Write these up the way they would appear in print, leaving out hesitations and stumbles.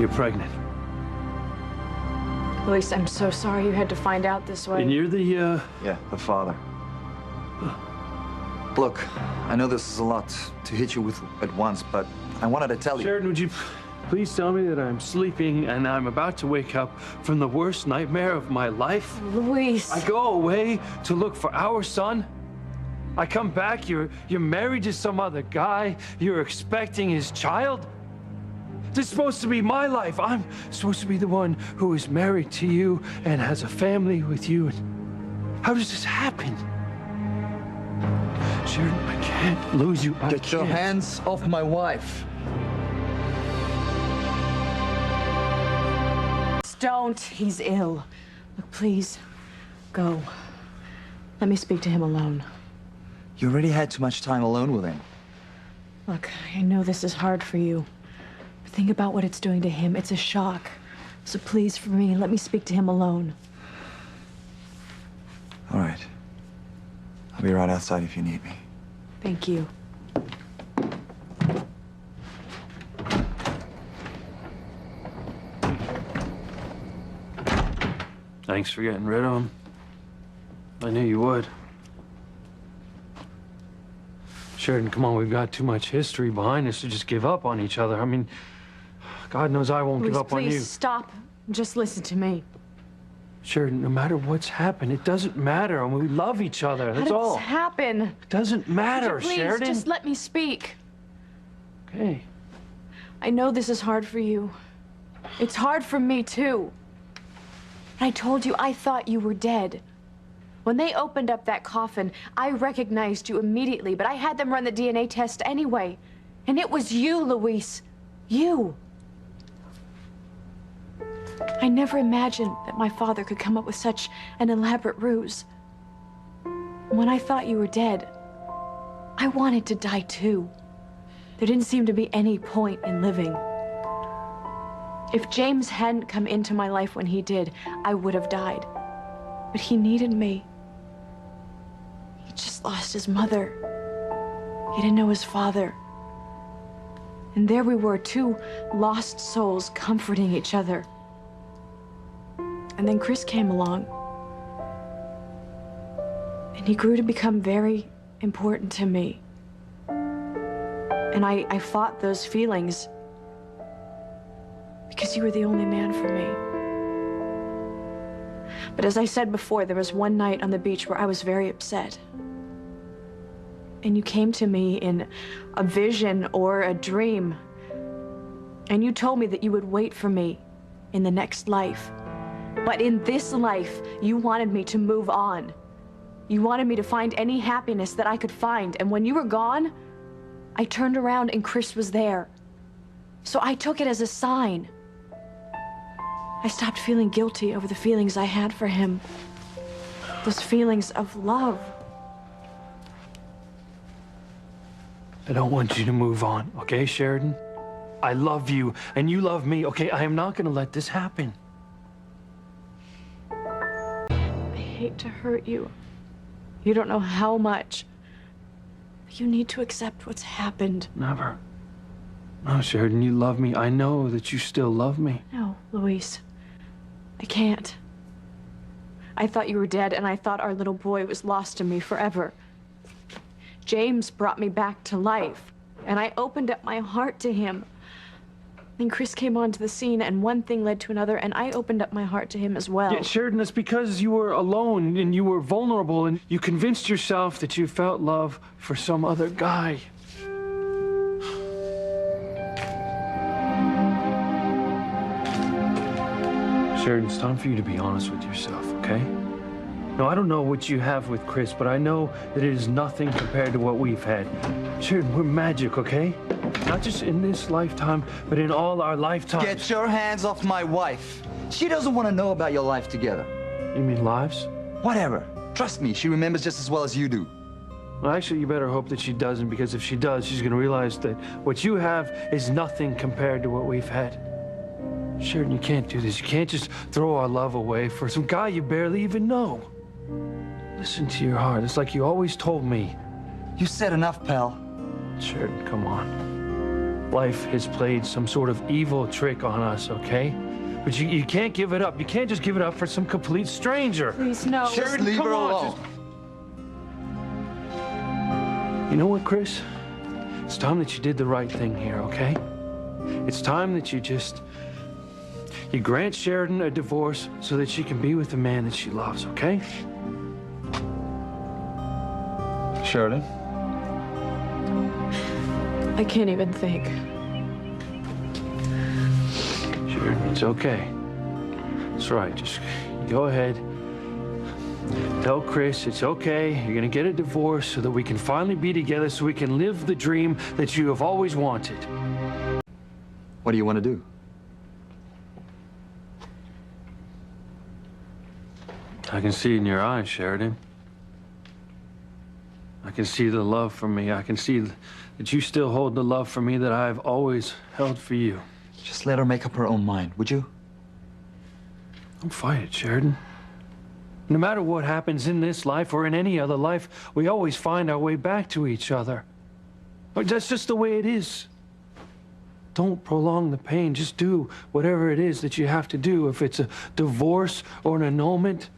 You're pregnant. Luis, I'm so sorry you had to find out this way. And you're the, Yeah, the father. Look, I know this is a lot to hit you with at once, but I wanted to tell you. Sheridan, would you please tell me that I'm sleeping and I'm about to wake up from the worst nightmare of my life? Luis. I go away to look for our son. I come back, you're married to some other guy. You're expecting his child. This is supposed to be my life. I'm supposed to be the one who is married to you and has a family with you. And how does this happen? Sheridan, I can't lose you. Get your hands off my wife. Don't. He's ill. Look, please, go. Let me speak to him alone. You already had too much time alone with him. Look, I know this is hard for you. But think about what it's doing to him. It's a shock. So please, for me, let me speak to him alone. All right. I'll be right outside if you need me. Thank you. Thanks for getting rid of him. I knew you would. Sheridan, come on, we've got too much history behind us to just give up on each other. I mean, God knows I won't give up on you. Please stop. Just listen to me. Sheridan, no matter what's happened, it doesn't matter. I mean, we love each other. That's all. How did this happen? It doesn't matter, Please, Sheridan. just let me speak. Okay. I know this is hard for you. It's hard for me, too. I told you I thought you were dead. When they opened up that coffin, I recognized you immediately, but I had them run the DNA test anyway. And it was you, Luis. You. I never imagined that my father could come up with such an elaborate ruse. When I thought you were dead, I wanted to die too. There didn't seem to be any point in living. If James hadn't come into my life when he did, I would have died. But he needed me. He just lost his mother. He didn't know his father. And there we were, two lost souls comforting each other. And then Chris came along. And he grew to become very important to me. And I fought those feelings because you were the only man for me. But as I said before, there was one night on the beach where I was very upset. And you came to me in a vision or a dream. And you told me that you would wait for me in the next life. But in this life, you wanted me to move on. You wanted me to find any happiness that I could find. And when you were gone, I turned around and Chris was there. So I took it as a sign. I stopped feeling guilty over the feelings I had for him. Those feelings of love. I don't want you to move on, okay, Sheridan? I love you, and you love me, okay? I am not gonna let this happen. I hate to hurt you. You don't know how much. You need to accept what's happened. Never. No, Sheridan, you love me. I know that you still love me. No, Luis. I can't. I thought you were dead, and I thought our little boy was lost to me forever. James brought me back to life, and I opened up my heart to him. Then Chris came onto the scene, and one thing led to another, and I opened up my heart to him as well. Yeah, Sheridan, that's because you were alone, and you were vulnerable, and you convinced yourself that you felt love for some other guy. Sheridan, it's time for you to be honest with yourself, okay? No, I don't know what you have with Chris, but I know that it is nothing compared to what we've had. Sheridan, we're magic, okay? Not just in this lifetime, but in all our lifetimes. Get your hands off my wife. She doesn't want to know about your life together. You mean lives? Whatever. Trust me, she remembers just as well as you do. Well, actually, you better hope that she doesn't, because if she does, she's going to realize that what you have is nothing compared to what we've had. Sheridan, you can't do this. You can't just throw our love away for some guy you barely even know. Listen to your heart. It's like you always told me. You said enough, pal. Sheridan, come on. life has played some sort of evil trick on us, okay? But you can't give it up. You can't just give it up for some complete stranger. Please, no. Sheridan, leave come her on, alone. You know what, Chris? It's time that you did the right thing here, okay? It's time that you grant Sheridan a divorce so that she can be with the man that she loves, okay? Sheridan? I can't even think. Sheridan, it's okay. It's right. Just go ahead. Tell Chris it's okay. You're gonna get a divorce so that we can finally be together, so we can live the dream that you have always wanted. What do you want to do? I can see it in your eyes, Sheridan. I can see the love for me. I can see that you still hold the love for me that I've always held for you. Just let her make up her own mind, would you? Don't fight it, Sheridan. No matter what happens in this life or in any other life, we always find our way back to each other. That's just the way it is. Don't prolong the pain. Just do whatever it is that you have to do. If it's a divorce or an annulment,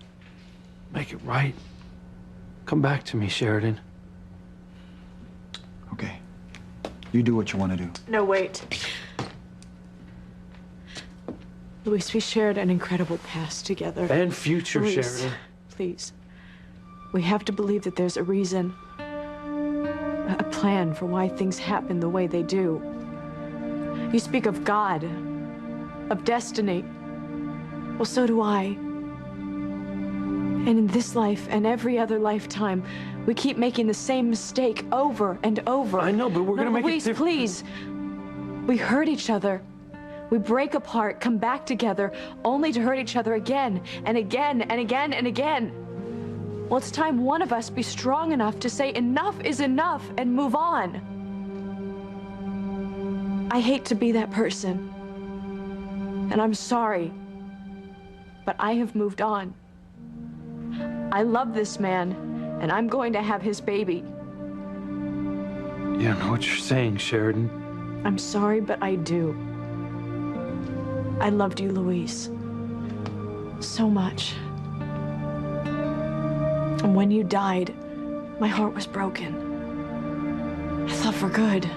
make it right. Come back to me, Sheridan. Okay. You do what you want to do. No, wait. Luis, we shared an incredible past together. And future, Luis, Sheridan. please. We have to believe that there's a reason, a plan for why things happen the way they do. You speak of God, of destiny. Well, so do I. And in this life and every other lifetime, we keep making the same mistake over and over. I know, but we're gonna make it Luis, different. please. We hurt each other. We break apart, come back together, only to hurt each other again and again and again and again. Well, it's time one of us be strong enough to say enough is enough and move on. I hate to be that person. And I'm sorry. But I have moved on. I love this man, and I'm going to have his baby. You don't know what you're saying, Sheridan. I'm sorry, but I do. I loved you, Luis. So much. And when you died, my heart was broken. I thought for good.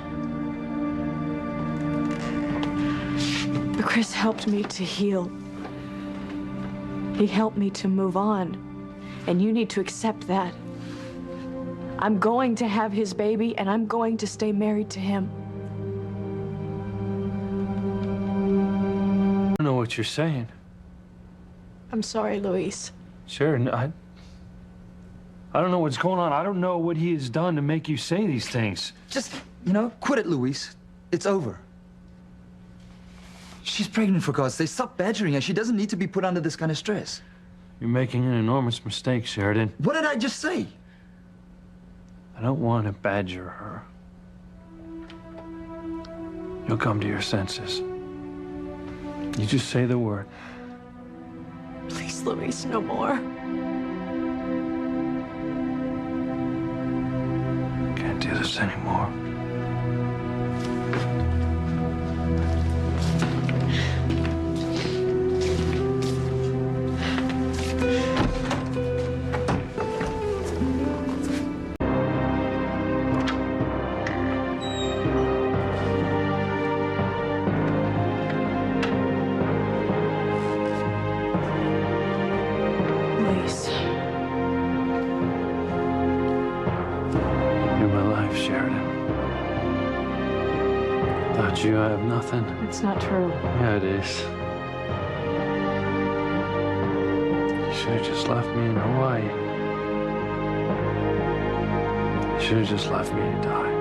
But Chris helped me to heal. He helped me to move on. And you need to accept that. I'm going to have his baby, and I'm going to stay married to him. I don't know what you're saying. I'm sorry, Luis. Sheridan, I don't know what's going on. I don't know what he has done to make you say these things. Just, quit it, Luis. It's over. She's pregnant, for God's sake. Stop badgering her. She doesn't need to be put under this kind of stress. You're making an enormous mistake, Sheridan. What did I just say? I don't want to badger her. You'll come to your senses. You just say the word. Please, Luis, no more. Can't do this anymore. Luis. You're my life, Sheridan. Without you, I have nothing. It's not true. Yeah, it is. You should have just left me in Hawaii. You should have just left me to die.